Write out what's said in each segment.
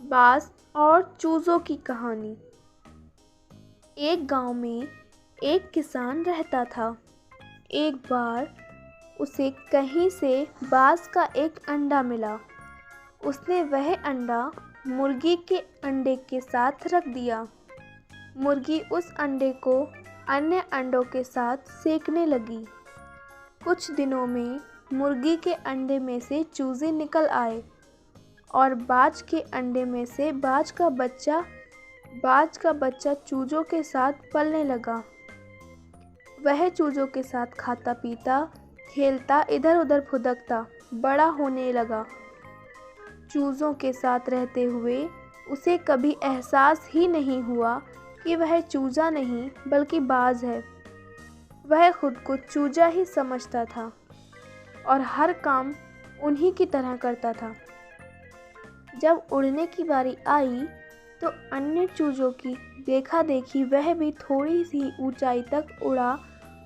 बाज और चूज़ों की कहानी। एक गांव में एक किसान रहता था। एक बार उसे कहीं से बाज का एक अंडा मिला। उसने वह अंडा मुर्गी के अंडे के साथ रख दिया। मुर्गी उस अंडे को अन्य अंडों के साथ सेकने लगी। कुछ दिनों में मुर्गी के अंडे में से चूजे निकल आए और बाज के अंडे में से बाज का बच्चा चूजों के साथ पलने लगा। वह चूजों के साथ खाता पीता खेलता इधर उधर फुदकता बड़ा होने लगा। चूजों के साथ रहते हुए उसे कभी एहसास ही नहीं हुआ कि वह चूजा नहीं बल्कि बाज है। वह खुद को चूजा ही समझता था और हर काम उन्हीं की तरह करता था। जब उड़ने की बारी आई तो अन्य चूजों की देखा देखी वह भी थोड़ी सी ऊंचाई तक उड़ा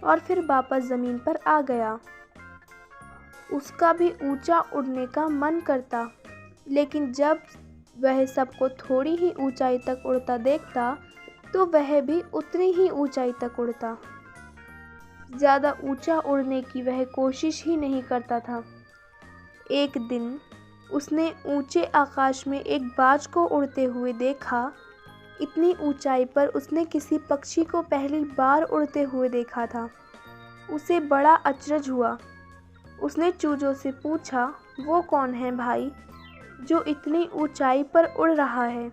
और फिर वापस ज़मीन पर आ गया। उसका भी ऊंचा उड़ने का मन करता, लेकिन जब वह सबको थोड़ी ही ऊंचाई तक उड़ता देखता तो वह भी उतनी ही ऊंचाई तक उड़ता। ज़्यादा ऊंचा उड़ने की वह कोशिश ही नहीं करता था। एक दिन उसने ऊंचे आकाश में एक बाज को उड़ते हुए देखा। इतनी ऊंचाई पर उसने किसी पक्षी को पहली बार उड़ते हुए देखा था। उसे बड़ा अचरज हुआ। उसने चूजों से पूछा, वो कौन है भाई जो इतनी ऊंचाई पर उड़ रहा है?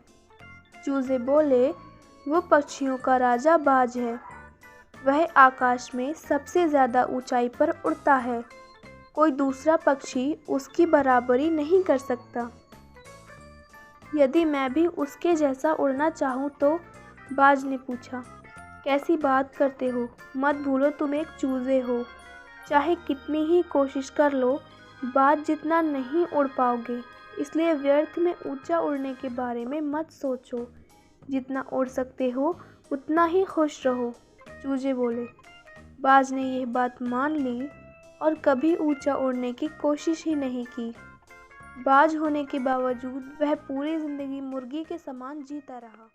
चूजे बोले, वो पक्षियों का राजा बाज है। वह आकाश में सबसे ज़्यादा ऊंचाई पर उड़ता है। कोई दूसरा पक्षी उसकी बराबरी नहीं कर सकता। यदि मैं भी उसके जैसा उड़ना चाहूँ तो? बाज ने पूछा। कैसी बात करते हो? मत भूलो तुम एक चूजे हो। चाहे कितनी ही कोशिश कर लो, बाज जितना नहीं उड़ पाओगे। इसलिए व्यर्थ में ऊंचा उड़ने के बारे में मत सोचो। जितना उड़ सकते हो उतना ही खुश रहो। चूजे बोले। बाज ने यह बात मान ली और कभी ऊंचा उड़ने की कोशिश ही नहीं की। बाज होने के बावजूद वह पूरी जिंदगी मुर्गी के समान जीता रहा।